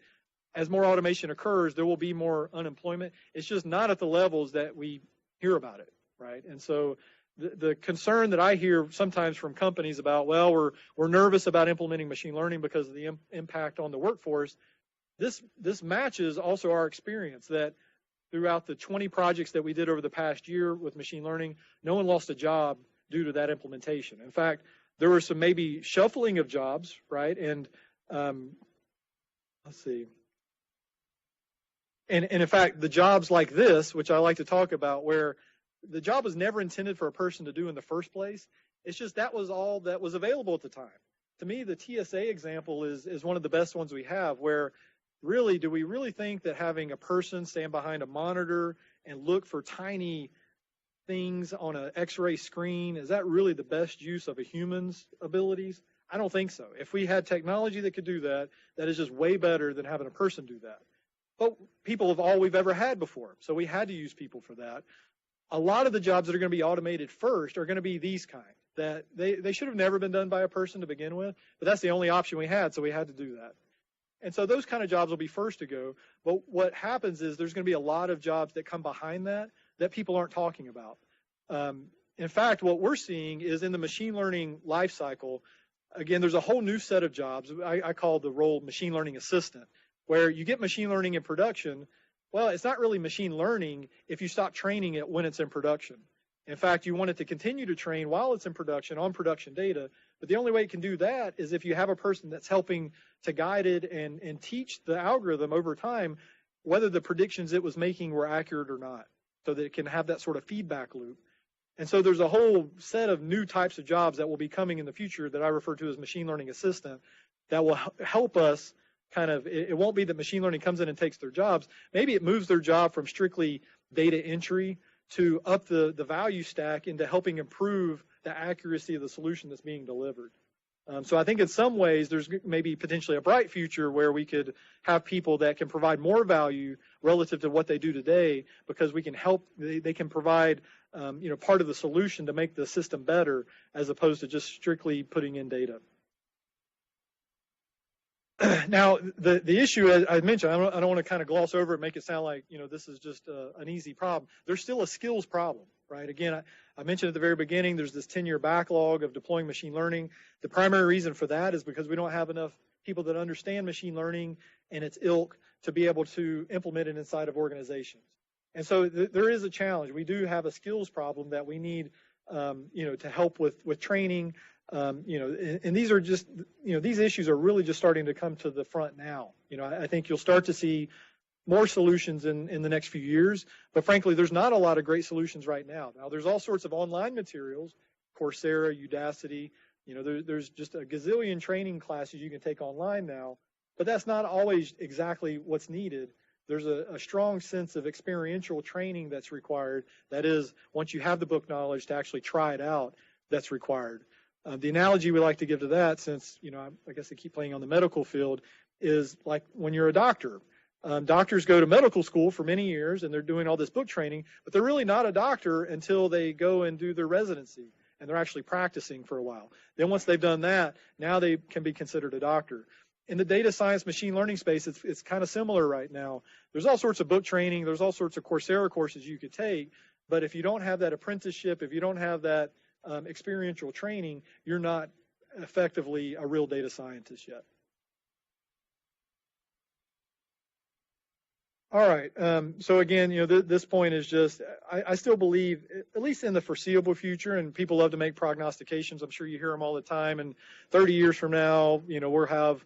As more automation occurs, there will be more unemployment. It's just not at the levels that we hear about it, right? And so the concern that I hear sometimes from companies about, well, we're nervous about implementing machine learning because of the impact on the workforce. This matches also our experience that throughout the 20 projects that we did over the past year with machine learning, no one lost a job due to that implementation. In fact, there was some maybe shuffling of jobs, right? And let's see. And in fact, the jobs like this, which I like to talk about, where the job was never intended for a person to do in the first place. It's just that was all that was available at the time. To me, the TSA example is one of the best ones we have, where really, do we really think that having a person stand behind a monitor and look for tiny things on an X-ray screen, is that really the best use of a human's abilities? I don't think so. If we had technology that could do that, that is just way better than having a person do that. But people have all we've ever had before, so we had to use people for that. A lot of the jobs that are going to be automated first are going to be these kind, that they should have never been done by a person to begin with, but that's the only option we had, so we had to do that. And so those kind of jobs will be first to go. But what happens is there's going to be a lot of jobs that come behind that people aren't talking about. In fact, what we're seeing is in the machine learning life cycle, again, there's a whole new set of jobs. I call the role machine learning assistant, where you get machine learning in production. Well, it's not really machine learning if you stop training it when it's in production. In fact, you want it to continue to train while it's in production on production data. But the only way it can do that is if you have a person that's helping to guide it and teach the algorithm over time whether the predictions it was making were accurate or not, so that it can have that sort of feedback loop. And so there's a whole set of new types of jobs that will be coming in the future that I refer to as machine learning assistant that will help us kind of, it won't be that machine learning comes in and takes their jobs. Maybe it moves their job from strictly data entry to up the value stack into helping improve the accuracy of the solution that's being delivered. So I think in some ways there's maybe potentially a bright future where we could have people that can provide more value relative to what they do today, because we can help, they can provide part of the solution to make the system better as opposed to just strictly putting in data. Now, the issue, as I mentioned, I don't want to kind of gloss over it, make it sound like, this is just an easy problem. There's still a skills problem, right? Again, I mentioned at the very beginning, there's this 10-year backlog of deploying machine learning. The primary reason for that is because we don't have enough people that understand machine learning and its ilk to be able to implement it inside of organizations. And so there is a challenge. We do have a skills problem that we need, to help with training. And these are just, these issues are really just starting to come to the front now. I think you'll start to see more solutions in the next few years, but frankly, there's not a lot of great solutions right now. Now, there's all sorts of online materials, Coursera, Udacity, there's just a gazillion training classes you can take online now, but that's not always exactly what's needed. There's a strong sense of experiential training that's required. That is, once you have the book knowledge, to actually try it out, that's required. The analogy we like to give to that, since, I guess I keep playing on the medical field, is like when you're a doctor. Doctors go to medical school for many years and they're doing all this book training, but they're really not a doctor until they go and do their residency and they're actually practicing for a while. Then once they've done that, now they can be considered a doctor. In the data science machine learning space, it's kind of similar right now. There's all sorts of book training, there's all sorts of Coursera courses you could take, but if you don't have that apprenticeship, if you don't have that experiential training, you're not effectively a real data scientist yet. All right, so again, this point is just, I still believe, at least in the foreseeable future, and people love to make prognostications, I'm sure you hear them all the time, and 30 years from now, we'll have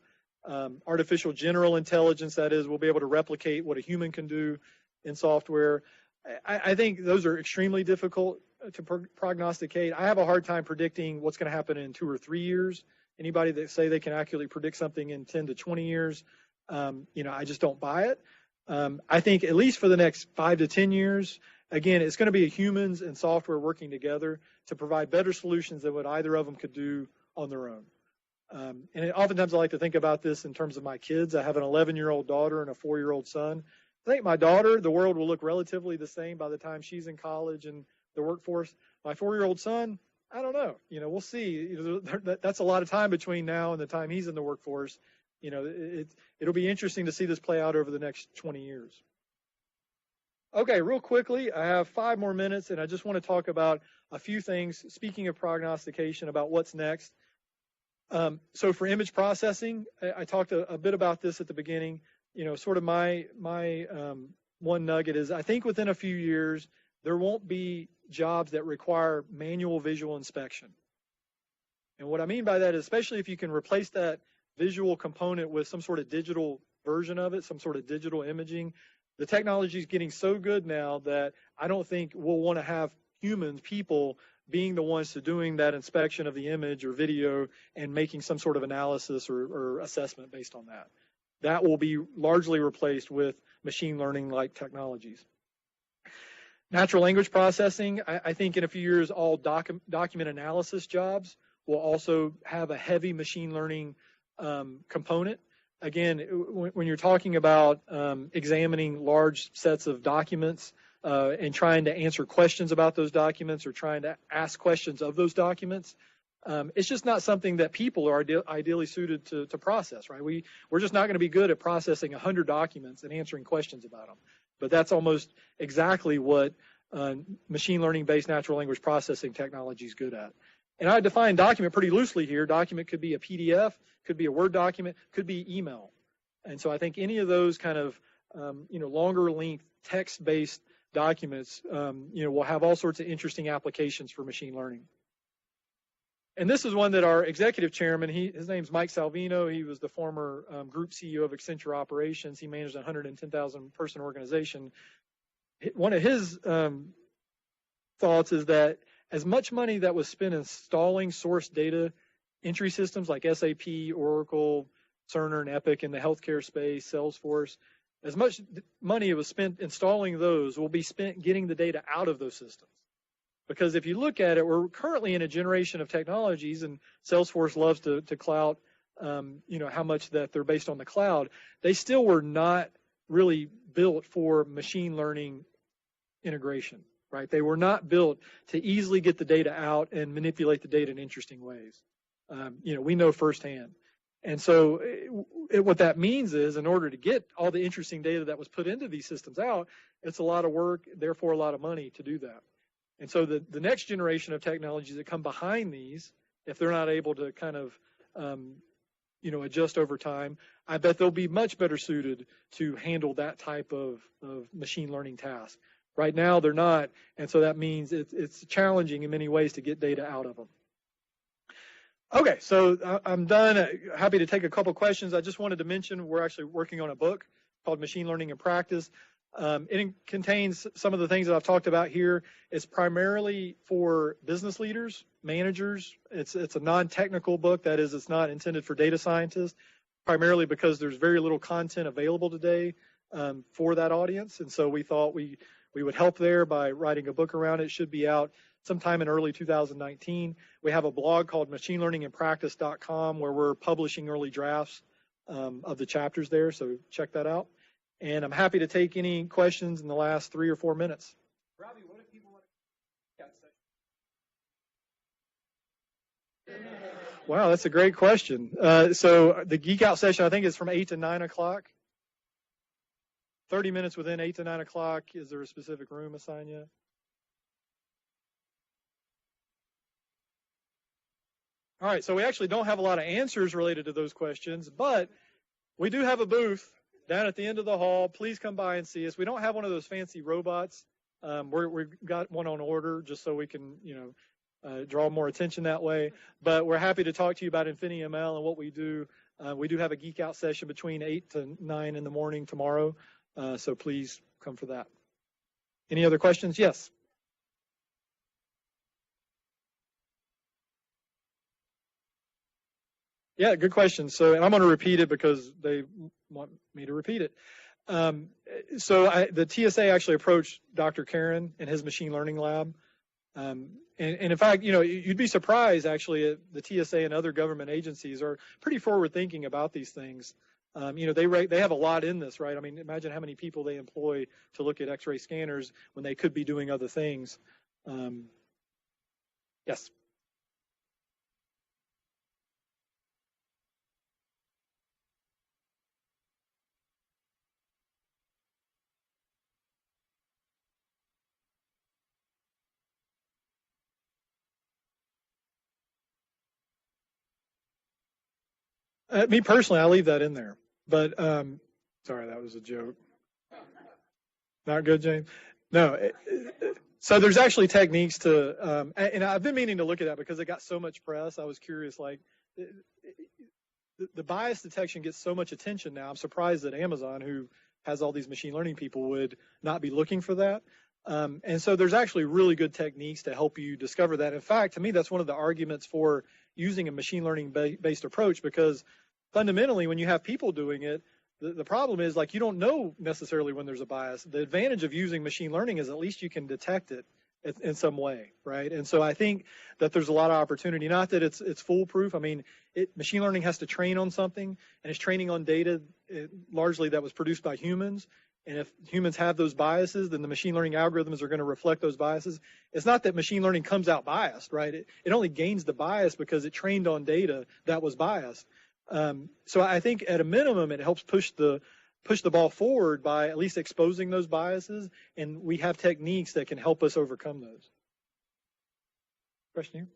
artificial general intelligence, that is, we'll be able to replicate what a human can do in software. I think those are extremely difficult to prognosticate. I have a hard time predicting what's going to happen in 2 or 3 years. Anybody that say they can accurately predict something in 10 to 20 years, I just don't buy it. I think at least for the next 5 to 10 years, again, it's going to be humans and software working together to provide better solutions than what either of them could do on their own. And oftentimes I like to think about this in terms of my kids. I have an 11-year-old daughter and a 4-year-old son. I think my daughter, the world will look relatively the same by the time she's in college and the workforce. My 4-year-old son, I don't know. We'll see. That's a lot of time between now and the time he's in the workforce. It'll be interesting to see this play out over the next 20 years. Okay, real quickly, I have 5 more minutes, and I just want to talk about a few things, speaking of prognostication, about what's next. So for image processing, I talked a bit about this at the beginning. Sort of my one nugget is, I think within a few years, there won't be jobs that require manual visual inspection. And what I mean by that is, especially if you can replace that visual component with some sort of digital version of it, some sort of digital imaging, the technology is getting so good now that I don't think we'll want to have people being the ones to doing that inspection of the image or video and making some sort of analysis or assessment based on that. That will be largely replaced with machine learning-like technologies. Natural language processing, I think in a few years, all document analysis jobs will also have a heavy machine learning component. Again, when you're talking about examining large sets of documents and trying to answer questions about those documents or trying to ask questions of those documents, it's just not something that people are ideally suited to process, right? We're just not going to be good at processing 100 documents and answering questions about them. But that's almost exactly what machine learning-based natural language processing technology is good at. And I define document pretty loosely here. Document could be a PDF, could be a Word document, could be email. And so I think any of those kind of longer length text-based documents will have all sorts of interesting applications for machine learning. And this is one that our executive chairman, his name's Mike Salvino. He was the former group CEO of Accenture Operations. He managed a 110,000 person organization. One of his thoughts is that as much money that was spent installing source data entry systems like SAP, Oracle, Cerner, and Epic in the healthcare space, Salesforce, as much money it was spent installing those will be spent getting the data out of those systems. Because if you look at it, we're currently in a generation of technologies, and Salesforce loves to clout, how much that they're based on the cloud. They still were not really built for machine learning integration, right? They were not built to easily get the data out and manipulate the data in interesting ways. We know firsthand. And so what that means is, in order to get all the interesting data that was put into these systems out, it's a lot of work, therefore a lot of money to do that. And so the next generation of technologies that come behind these, if they're not able to kind of, adjust over time, I bet they'll be much better suited to handle that type of machine learning task. Right now, they're not, and so that means it's challenging in many ways to get data out of them. Okay, so I'm done. Happy to take a couple questions. I just wanted to mention we're actually working on a book called Machine Learning in Practice. It contains some of the things that I've talked about here. It's primarily for business leaders, managers. It's a non-technical book. That is, it's not intended for data scientists, primarily because there's very little content available today for that audience. And so we thought we would help there by writing a book around it. It should be out sometime in early 2019. We have a blog called machinelearninginpractice.com where we're publishing early drafts of the chapters there, so check that out. And I'm happy to take any questions in the last 3 or 4 minutes. Robbie, what if people want to Wow, that's a great question. So the Geek Out session, I think, is from 8 to 9 o'clock. 30 minutes within 8 to 9 o'clock. Is there a specific room assigned yet? All right, so we actually don't have a lot of answers related to those questions, but we do have a booth down at the end of the hall. Please come by and see us. We don't have one of those fancy robots. We've got one on order just so we can, draw more attention that way. But we're happy to talk to you about Infinia MIL and what we do. We do have a Geek Out session between 8 to 9 in the morning tomorrow, so please come for that. Any other questions? Yes. Yeah, good question. So, and I'm going to repeat it because they want me to repeat it. The TSA actually approached Dr. Karen in his machine learning lab. And in fact, you'd be surprised actually the TSA and other government agencies are pretty forward thinking about these things. They have a lot in this, right? I mean, imagine how many people they employ to look at X-ray scanners when they could be doing other things. Yes. Me personally, I leave that in there. But sorry, that was a joke. Not good, James? No. So there's actually techniques to, and I've been meaning to look at that because it got so much press. I was curious, like, the bias detection gets so much attention now. I'm surprised that Amazon, who has all these machine learning people, would not be looking for that. And so there's actually really good techniques to help you discover that. In fact, to me, that's one of the arguments for using a machine learning based approach, because fundamentally, when you have people doing it, the problem is, like, you don't know necessarily when there's a bias. The advantage of using machine learning is at least you can detect it in some way, right? And so I think that there's a lot of opportunity. Not that it's foolproof. I mean, machine learning has to train on something, and it's training on data largely that was produced by humans. And if humans have those biases, then the machine learning algorithms are going to reflect those biases. It's not that machine learning comes out biased, right? It only gains the bias because it trained on data that was biased. So I think at a minimum, it helps push the ball forward by at least exposing those biases, and we have techniques that can help us overcome those. Question here?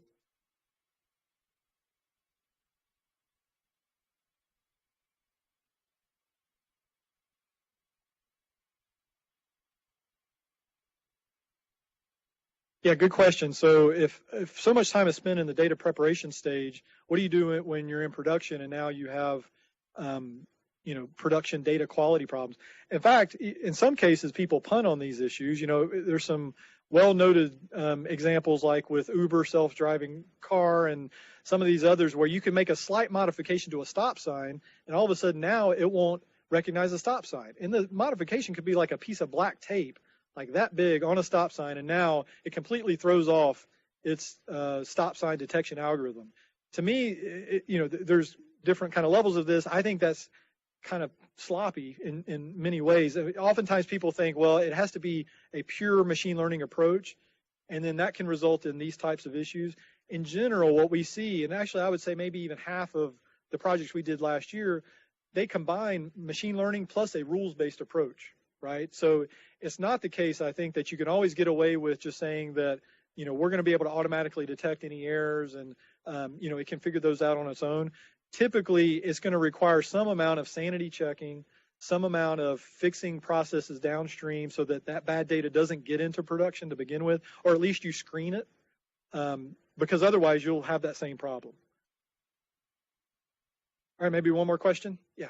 Yeah, good question. So if so much time is spent in the data preparation stage, what do you do when you're in production and now you have, production data quality problems. In fact, in some cases, people punt on these issues. There's some well-noted examples like with Uber self-driving car and some of these others where you can make a slight modification to a stop sign, and all of a sudden now it won't recognize a stop sign. And the modification could be like a piece of black tape, like that big on a stop sign, and now it completely throws off its stop sign detection algorithm. To me, there's different kind of levels of this. I think that's kind of sloppy in many ways. Oftentimes people think, well, it has to be a pure machine learning approach, and then that can result in these types of issues. In general, what we see, and actually I would say maybe even half of the projects we did last year, they combine machine learning plus a rules-based approach, right? So it's not the case, I think, that you can always get away with just saying that, we're going to be able to automatically detect any errors and, it can figure those out on its own. Typically, it's going to require some amount of sanity checking, some amount of fixing processes downstream so that bad data doesn't get into production to begin with, or at least you screen it, because otherwise you'll have that same problem. All right, maybe one more question? Yeah.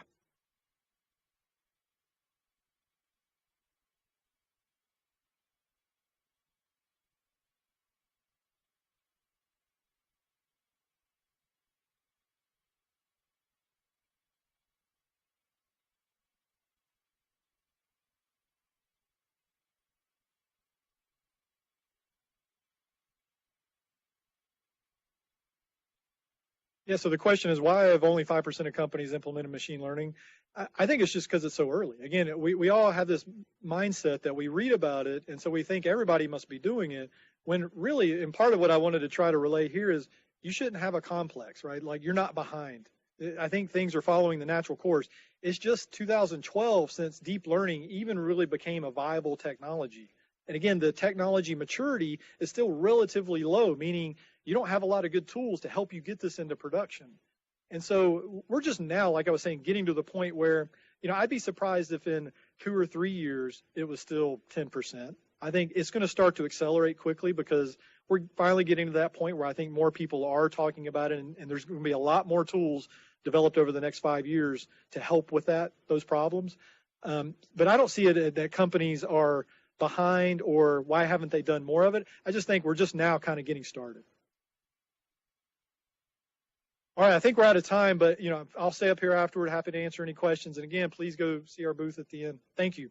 Yeah, so the question is, why have only 5% of companies implemented machine learning? I think it's just because it's so early. Again, we all have this mindset that we read about it, and so we think everybody must be doing it, when really, and part of what I wanted to try to relay here is you shouldn't have a complex, right? Like, you're not behind. I think things are following the natural course. It's just 2012 since deep learning even really became a viable technology. And again, the technology maturity is still relatively low, meaning you don't have a lot of good tools to help you get this into production. And so we're just now, like I was saying, getting to the point where, I'd be surprised if in 2 or 3 years it was still 10%. I think it's going to start to accelerate quickly because we're finally getting to that point where I think more people are talking about it, and there's going to be a lot more tools developed over the next 5 years to help with those problems. But I don't see it that companies are behind or why haven't they done more of it. I just think we're just now kind of getting started. All right, I think we're out of time, but I'll stay up here afterward, happy to answer any questions. And again, please go see our booth at the end. Thank you.